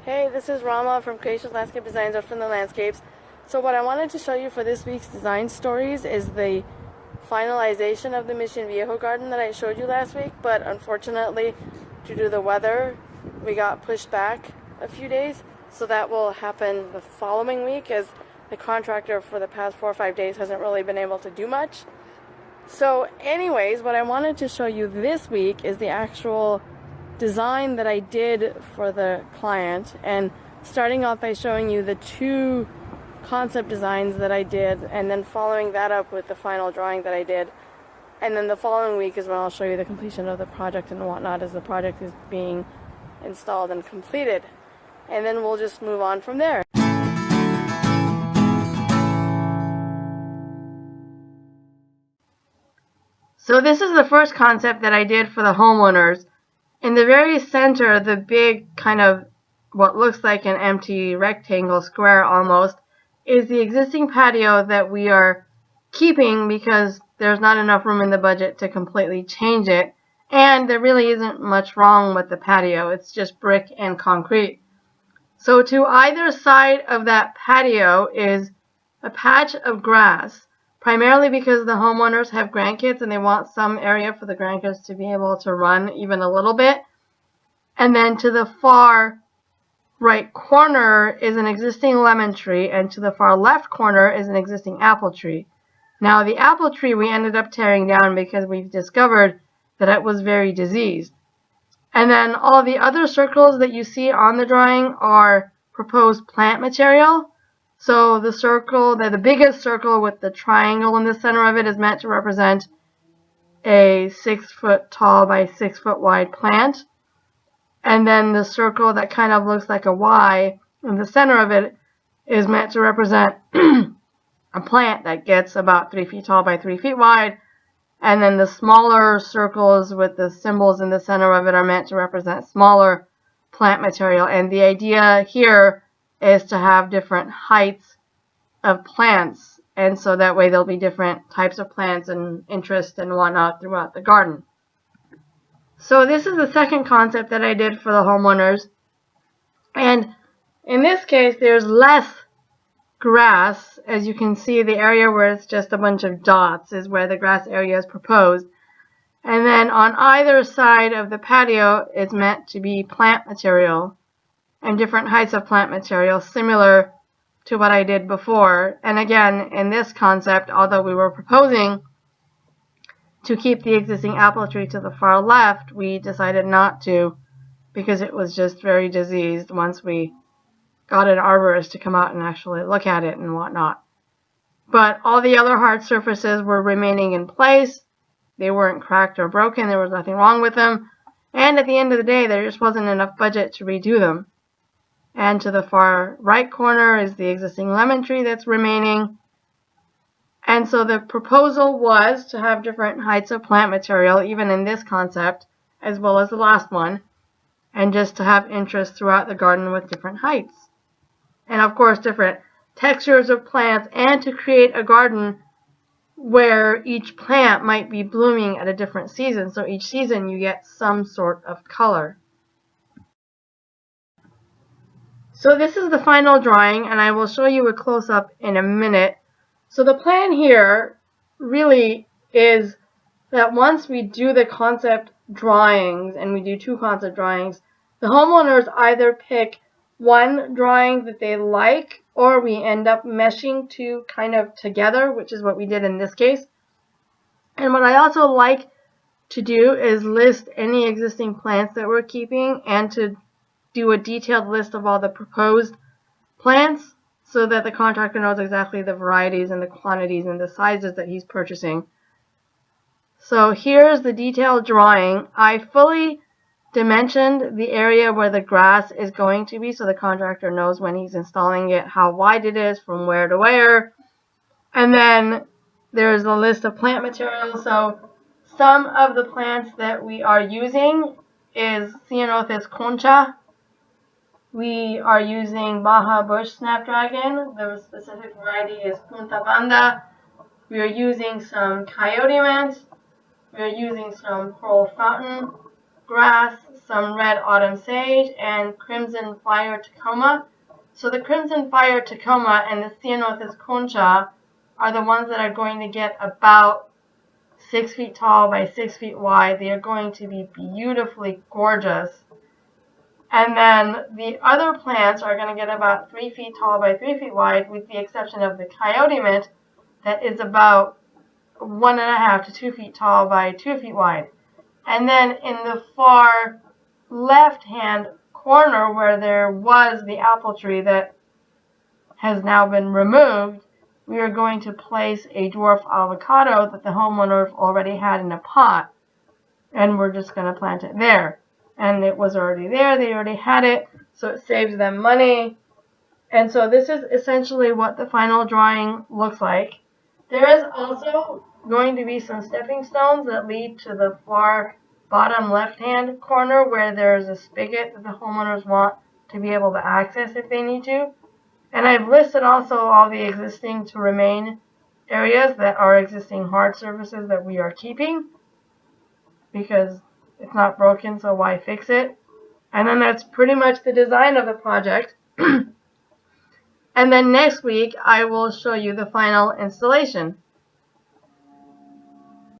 Hey, this is Rama from Creations Landscape Designs from the Landscapes. So what I wanted to show you for this week's design stories is the finalization of the Mission Viejo garden that I showed you last week, but unfortunately, due to the weather, we got pushed back a few days, so that will happen the following week as the contractor for the past 4 or 5 days hasn't really been able to do much. So anyways, what I wanted to show you this week is the actual design that I did for the client, and starting off by showing you the 2 concept designs that I did, and then following that up with the final drawing that I did, and then the following week is when I'll show you the completion of the project and whatnot as the project is being installed and completed, and then we'll just move on from there. So this is the first concept that I did for the homeowners. In the very center, the big kind of what looks like an empty rectangle square almost is the existing patio that we are keeping because there's not enough room in the budget to completely change it, and there really isn't much wrong with the patio. It's just brick and concrete. So to either side of that patio is a patch of grass, primarily because the homeowners have grandkids and they want some area for the grandkids to be able to run even a little bit. And then to the far right corner is an existing lemon tree, and to the far left corner is an existing apple tree. Now the apple tree we ended up tearing down because we've discovered that it was very diseased. And then all the other circles that you see on the drawing are proposed plant material. So the circle, the biggest circle with the triangle in the center of it is meant to represent a 6 foot tall by 6 foot wide plant. And then the circle that kind of looks like a Y in the center of it is meant to represent a plant that gets about 3 feet tall by 3 feet wide. And then the smaller circles with the symbols in the center of it are meant to represent smaller plant material. And the idea here is to have different heights of plants, and so that way there'll be different types of plants and interest and whatnot throughout the garden. So this is the second concept that I did for the homeowners, and in this case there's less grass. As you can see, the area where it's just a bunch of dots is where the grass area is proposed, and then on either side of the patio it's meant to be plant material and different heights of plant material, similar to what I did before. And again, in this concept, although we were proposing to keep the existing apple tree to the far left, we decided not to because it was just very diseased once we got an arborist to come out and actually look at it and whatnot. But all the other hard surfaces were remaining in place. They weren't cracked or broken. There was nothing wrong with them. And at the end of the day, there just wasn't enough budget to redo them. And to the far right corner is the existing lemon tree that's remaining. And so the proposal was to have different heights of plant material, even in this concept, as well as the last one, and just to have interest throughout the garden with different heights. And of course, different textures of plants, and to create a garden where each plant might be blooming at a different season. So each season you get some sort of color. So this is the final drawing, and I will show you a close-up in a minute. So the plan here really is that once we do the concept drawings, and we do 2 concept drawings, the homeowners either pick one drawing that they like, or we end up meshing 2 kind of together, which is what we did in this case. And what I also like to do is list any existing plants that we're keeping, and to do a detailed list of all the proposed plants so that the contractor knows exactly the varieties and the quantities and the sizes that he's purchasing. So here's the detailed drawing. I fully dimensioned the area where the grass is going to be so the contractor knows when he's installing it how wide it is from where to where. And then there's a list of plant material. So some of the plants that we are using is Ceanothus concha. We are using Baja Bush Snapdragon. The specific variety is Punta Banda. We are using some coyote mint. We are using some Pearl Fountain grass, some red autumn sage, and crimson fire tacoma. So the crimson fire tacoma and the ceanothus concha are the ones that are going to get about 6 feet tall by 6 feet wide. They are going to be beautifully gorgeous. And then the other plants are going to get about 3 feet tall by 3 feet wide, with the exception of the coyote mint that is about 1.5 to 2 feet tall by 2 feet wide. And then in the far left-hand corner where there was the apple tree that has now been removed, we are going to place a dwarf avocado that the homeowner already had in a pot. And we're just going to plant it there. And it was already there. They already had it. So it saves them money. And so this is essentially what the final drawing looks like. There is also going to be some stepping stones that lead to the far bottom left-hand corner where there's a spigot that the homeowners want to be able to access if they need to. And I've listed also all the existing to remain areas that are existing hard surfaces that we are keeping, because it's not broken, so why fix it? And then that's pretty much the design of the project. And then next week I will show you the final installation.